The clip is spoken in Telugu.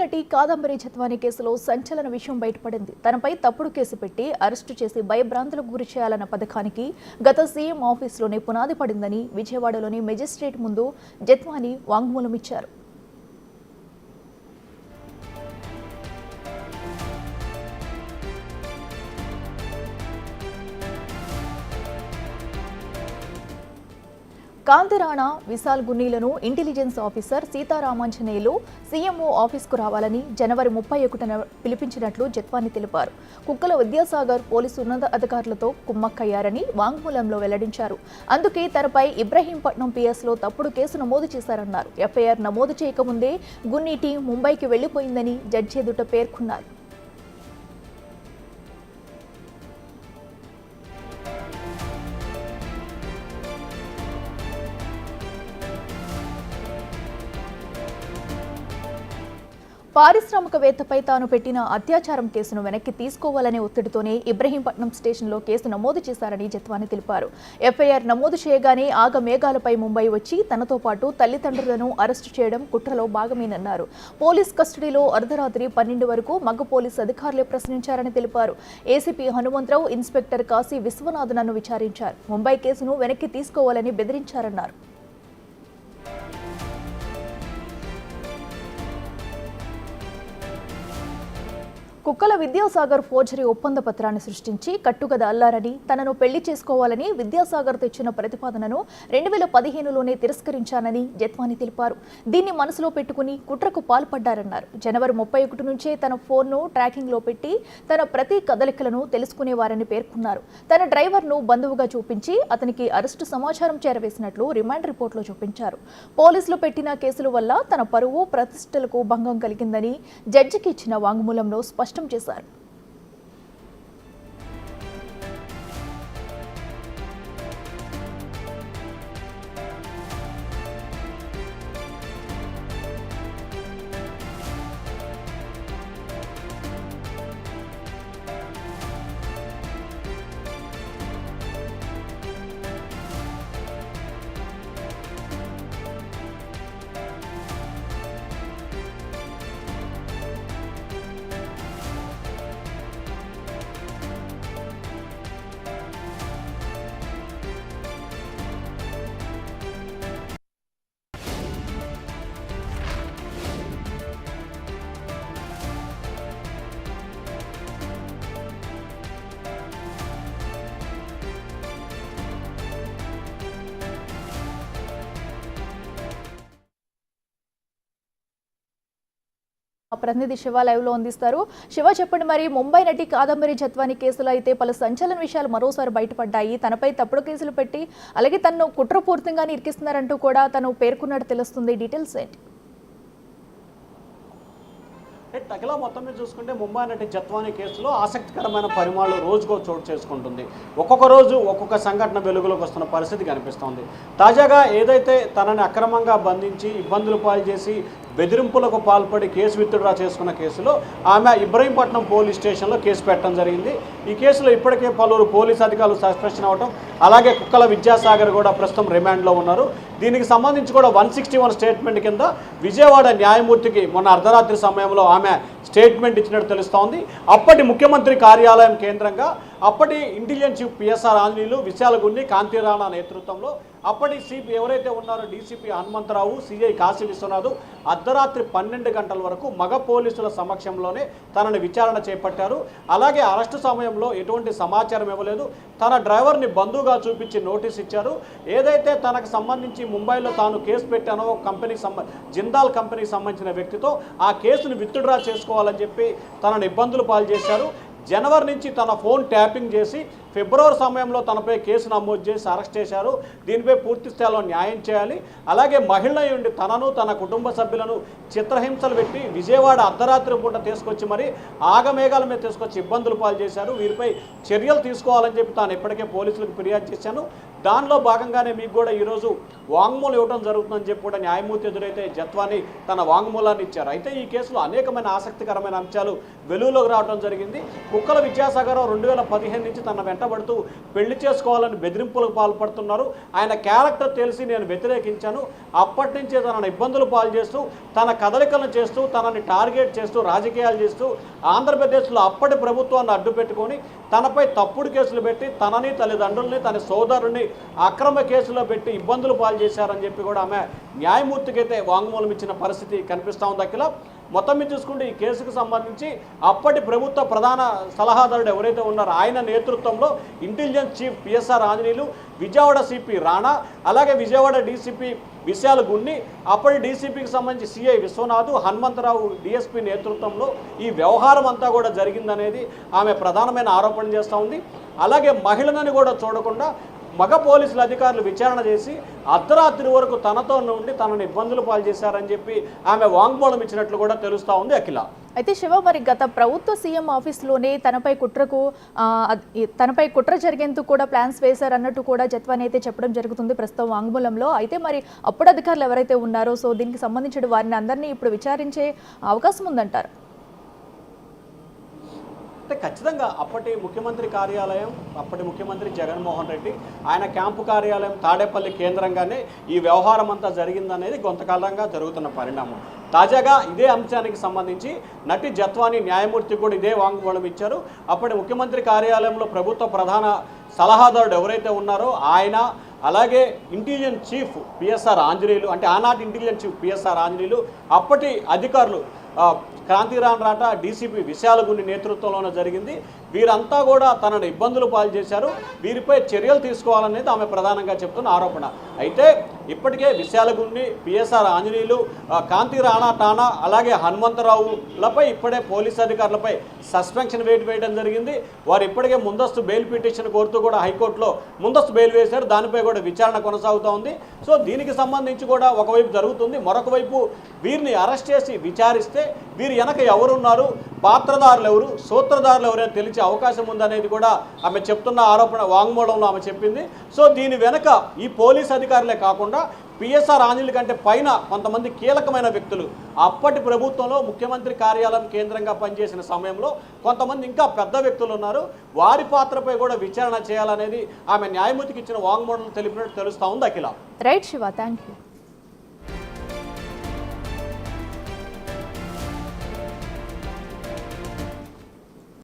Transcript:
నటి కాదంబరి జత్వాని కేసులో సంచలన విషయం బయటపడింది. తనపై తప్పుడు కేసు పెట్టి అరెస్టు చేసి భయభ్రాంతులకు గురి చేయాలన్న పథకానికి గత సీఎం ఆఫీసులోనే పునాది పడిందని విజయవాడలోని మెజిస్ట్రేట్ ముందు జత్వాని వాంగ్మూలం ఇచ్చారు. Kanti Rana Vishal గున్నీలను intelligence officer Sitaramanjaneyulu CMO ఆఫీస్కు రావాలని జనవరి 31న పిలిపించినట్లు జత్వాని తెలిపారు. కుక్కల విద్యాసాగర్ పోలీసు ఉన్నత అధికారులతో కుమ్మక్కయ్యారని వాంగ్మూలంలో వెల్లడించారు. అందుకే తనపై ఇబ్రహీంపట్నం పిఎస్లో తప్పుడు కేసు నమోదు చేశారన్నారు. ఎఫ్ఐఆర్ నమోదు చేయకముందే గున్నీ టీం ముంబైకి వెళ్లిపోయిందని జడ్జి ఎదుట పేర్కొన్నారు. పారిశ్రామికవేత్తపై తాను పెట్టిన అత్యాచారం కేసును వెనక్కి తీసుకోవాలనే ఒత్తిడితోనే ఇబ్రహీంపట్నం స్టేషన్లో కేసు నమోదు చేశారని జత్వాని తెలిపారు. ఎఫ్ఐఆర్ నమోదు చేయగానే ఆగమేఘాలపై ముంబై వచ్చి తనతో పాటు తల్లిదండ్రులను అరెస్టు చేయడం కుట్రలో భాగమేనన్నారు. పోలీస్ కస్టడీలో అర్ధరాత్రి 12 వరకు మగ పోలీసు అధికారులే ప్రశ్నించారని తెలిపారు. ఏసీపీ హనుమంతరావు, ఇన్స్పెక్టర్ కాశీ విశ్వనాథన్ను విచారించారు. ముంబై కేసును వెనక్కి తీసుకోవాలని బెదిరించారన్నారు. కుక్కల విద్యాసాగర్ ఫోర్జరీ ఒప్పంద పత్రాన్ని సృష్టించి కట్టుగద అల్లారని, తనను పెళ్లి చేసుకోవాలని విద్యాసాగర్ తెచ్చిన ప్రతిపాదనను 2015లోనే తిరస్కరించానని జత్వాని తెలిపారు. దీన్ని మనసులో పెట్టుకుని కుట్రకు పాల్పడ్డారన్నారు. జనవరి 31 నుంచే తన ఫోన్ను ట్రాకింగ్లో పెట్టి తన ప్రతి కదలికలను తెలుసుకునేవారని పేర్కొన్నారు. తన డ్రైవర్ను బంధువుగా చూపించి అతనికి అరెస్టు సమాచారం చేరవేసినట్లు రిమాండ్ రిపోర్టులో చూపించారు. పోలీసులు పెట్టిన కేసుల వల్ల తన పరువు ప్రతిష్టలకు భంగం కలిగిందని జడ్జికి ఇచ్చిన వాంగ్మూలంలో స్పష్టం చేశారు. ప్రతినిధి శివ లైవ్ లో అందిస్తారు. శివ, చెప్పండి, మరి ముంబై నటి కాదంబరి జత్వాని కేసులో అయితే పలు సంచలన విషయాలు మరోసారి బయటపడ్డాయి. తనపై తప్పుడు కేసులు పెట్టి అలాగే తనను కుట్రపూర్తిగా ఇరికిస్తున్నారంటూ కూడా తను పేర్కొన్నట్టు తెలుస్తుంది. డీటెయిల్స్ ఏంటి? తగిలా మొత్తం మీద చూసుకుంటే ముంబై నటి జత్వాని కేసులో ఆసక్తికరమైన పరిమాణాలు రోజుకో చోటు చేసుకుంటుంది. ఒక్కొక్క రోజు ఒక్కొక్క సంఘటన వెలుగులోకి వస్తున్న పరిస్థితి కనిపిస్తోంది. తాజాగా ఏదైతే తనని అక్రమంగా బంధించి ఇబ్బందులు పాలు చేసి బెదిరింపులకు పాల్పడి కేసు విత్డ్రా చేసుకున్న కేసులో ఆమె ఇబ్రహీంపట్నం పోలీస్ స్టేషన్లో కేసు పెట్టడం జరిగింది. ఈ కేసులో ఇప్పటికే పలువురు పోలీసు అధికారులు సస్పెన్షన్ అవ్వడం, అలాగే కుక్కల విద్యాసాగర్ కూడా ప్రస్తుతం రిమాండ్లో ఉన్నారు. దీనికి సంబంధించి కూడా 161 స్టేట్మెంట్ కింద విజయవాడ న్యాయమూర్తికి మొన్న అర్ధరాత్రి సమయంలో ఆమె స్టేట్మెంట్ ఇచ్చినట్టు తెలుస్తోంది. అప్పటి ముఖ్యమంత్రి కార్యాలయం కేంద్రంగా అప్పటి intelligence chief PSR Anjaneyulu, Vishal Gunni, Kanti Rana నేతృత్వంలో అప్పటి సిపి ఎవరైతే ఉన్నారో డీసీపీ హనుమంతరావు, సిఐ కాశీ విశ్వనాథ్ అర్ధరాత్రి 12 గంటల వరకు మగ పోలీసుల సమక్షంలోనే తనని విచారణ చేపట్టారు. అలాగే అరెస్టు సమయంలో ఎటువంటి సమాచారం ఇవ్వలేదు. తన డ్రైవర్ని బంధువుగా చూపించి నోటీస్ ఇచ్చారు. ఏదైతే తనకు సంబంధించి ముంబైలో తాను కేసు పెట్టానో జిందాల్ కంపెనీకి సంబంధించిన వ్యక్తితో ఆ కేసును విత్డ్రా చేసుకోవాలని చెప్పి తనను ఇబ్బందులు పాలు చేశారు. జనవరి నుంచి తన ఫోన్ ట్యాపింగ్ చేసి ఫిబ్రవరి సమయంలో తనపై కేసు నమోదు చేసి అరెస్ట్ చేశారు. దీనిపై పూర్తి స్థాయిలో న్యాయం చేయాలి. అలాగే మహిళ ఉండి తనను తన కుటుంబ సభ్యులను చిత్రహింసలు పెట్టి విజయవాడ అర్ధరాత్రి పూట తీసుకొచ్చి మరి ఆగమేఘాల మీద తీసుకొచ్చి ఇబ్బందులు పాలు చేశారు. వీరిపై చర్యలు తీసుకోవాలని చెప్పి తాను ఇప్పటికే పోలీసులకు ఫిర్యాదు చేశాను. దానిలో భాగంగానే మీకు కూడా ఈరోజు వాంగ్మూలం ఇవ్వడం జరుగుతుందని చెప్పి కూడా న్యాయమూర్తి ఎదురైతే జత్వాని తన వాంగ్మూలాన్ని ఇచ్చారు. అయితే ఈ కేసులో అనేకమైన ఆసక్తికరమైన అంశాలు వెలుగులోకి రావడం జరిగింది. కుక్కల విద్యాసాగర్ 2015 నుంచి తన వెంటబడుతూ పెళ్లి చేసుకోవాలని బెదిరింపులకు పాల్పడుతున్నారు. ఆయన క్యారెక్టర్ తెలిసి నేను వ్యతిరేకించాను. అప్పటి నుంచే తనను ఇబ్బందులు పాలు చేస్తూ తన కదలికలను చేస్తూ తనని టార్గెట్ చేస్తూ రాజకీయాలు చేస్తూ ఆంధ్రప్రదేశ్లో అప్పటి ప్రభుత్వాన్ని అడ్డు పెట్టుకొని తనపై తప్పుడు కేసులు పెట్టి తనని తల్లిదండ్రుల్ని తన సోదరుని అక్రమ కేసులో పెట్టి ఇబ్బందులు పాలు చేశారని చెప్పి కూడా ఆమె న్యాయమూర్తికి అయితే వాంగ్మూలం ఇచ్చిన పరిస్థితి కనిపిస్తూ ఉంది. అఖిల మొత్తం మీద చూసుకుంటే ఈ కేసుకు సంబంధించి అప్పటి ప్రభుత్వ ప్రధాన సలహాదారుడు ఎవరైతే ఉన్నారో ఆయన నేతృత్వంలో intelligence chief PSR Anjaneyulu, Vijayawada CP Rana, అలాగే విజయవాడ డీసీపీ విశాల్ గున్ని, అప్పటి డీసీపీకి సంబంధించి సిఐ విశ్వనాథ్, హనుమంతరావు డిఎస్పీ నేతృత్వంలో ఈ వ్యవహారం అంతా కూడా జరిగిందనేది ఆమె ప్రధానమైన ఆరోపణ చేస్తూ ఉంది. అలాగే మహిళనని కూడా చూడకుండా మగ పోలీసుల అధికారులు విచారణ చేసి అర్ధరాత్రి వరకు తనతో నుండి తనను ఇబ్బందులు పాలు చేశారని చెప్పి ఆమె వాంగ్మూలం ఇచ్చినట్లు కూడా తెలుస్తూ ఉంది. అఖిల అయితే శివ, మరి గత ప్రభుత్వ సీఎం ఆఫీస్లోనే తనపై కుట్ర జరిగేందుకు కూడా ప్లాన్స్ వేశారన్నట్టు కూడా జత్వాని అయితే చెప్పడం జరుగుతుంది ప్రస్తుతం వాంగ్మూలంలో. అయితే మరి అప్పుడు అధికారులు ఎవరైతే ఉన్నారో సో దీనికి సంబంధించిన వారిని అందరినీ ఇప్పుడు విచారించే అవకాశం ఉందంటారు? అంటే ఖచ్చితంగా అప్పటి ముఖ్యమంత్రి కార్యాలయం, అప్పటి ముఖ్యమంత్రి జగన్మోహన్ రెడ్డి ఆయన క్యాంపు కార్యాలయం తాడేపల్లి కేంద్రంగానే ఈ వ్యవహారం అంతా జరిగిందనేది కొంతకాలంగా జరుగుతున్న పరిణామం. తాజాగా ఇదే అంశానికి సంబంధించి నటి జత్వాని న్యాయమూర్తి కూడా ఇదే వాంగ్మూలం ఇచ్చారు. అప్పటి ముఖ్యమంత్రి కార్యాలయంలో ప్రభుత్వ ప్రధాన సలహాదారుడు ఎవరైతే ఉన్నారో ఆయన, అలాగే ఇంటెలిజెన్స్ చీఫ్ పిఎస్ఆర్ ఆంజనేయులు, అంటే ఆనాటి ఇంటెలిజెన్స్ చీఫ్ పిఎస్ఆర్ ఆంజనేయులు, అప్పటి అధికారులు క్రాంతిరాన్ రాటా, డీసీపీ విశాల్ గున్ని నేతృత్వంలోనే జరిగింది. వీరంతా కూడా తనను ఇబ్బందులు పాలు చేశారు, వీరిపై చర్యలు తీసుకోవాలనేది ఆమె ప్రధానంగా చెప్తున్న ఆరోపణ. అయితే ఇప్పటికే విశాల్ గున్ని, పిఎస్ఆర్ ఆంజనేయులు, కాంతి రాణా టానా, అలాగే హనుమంతరావులపై ఇప్పుడే పోలీసు అధికారులపై సస్పెన్షన్ వేయడం జరిగింది. వారు ఇప్పటికే ముందస్తు బెయిల్ పిటిషన్ కోరుతూ కూడా హైకోర్టులో ముందస్తు బెయిల్ వేశారు. దానిపై కూడా విచారణ కొనసాగుతూ ఉంది. సో దీనికి సంబంధించి కూడా ఒకవైపు జరుగుతుంది, మరొక వైపు వీరిని అరెస్ట్ చేసి విచారిస్తే వీరు వెనక ఎవరున్నారు, పాత్రదారులు ఎవరు, సూత్రధారులు ఎవరైనా తెలిసే అవకాశం ఉందనేది కూడా ఆమె చెప్తున్న ఆరోపణ వాంగ్మూలంలో ఆమె చెప్పింది. సో దీని వెనక ఈ పోలీస్ అధికారులే కాకుండా పిఎస్ఆర్ ఆంజనేయుల కంటే పైన కొంతమంది కీలకమైన వ్యక్తులు అప్పటి ప్రభుత్వంలో ముఖ్యమంత్రి కార్యాలయం కేంద్రంగా పనిచేసిన సమయంలో కొంతమంది ఇంకా పెద్ద వ్యక్తులు ఉన్నారు. వారి పాత్రపై కూడా విచారణ చేయాలనేది ఆమె న్యాయమూర్తికి ఇచ్చిన వాంగ్మూలం తెలిపినట్టు తెలుస్తూ ఉంది. అఖిల రైట్ శివ, థ్యాంక్ యూ.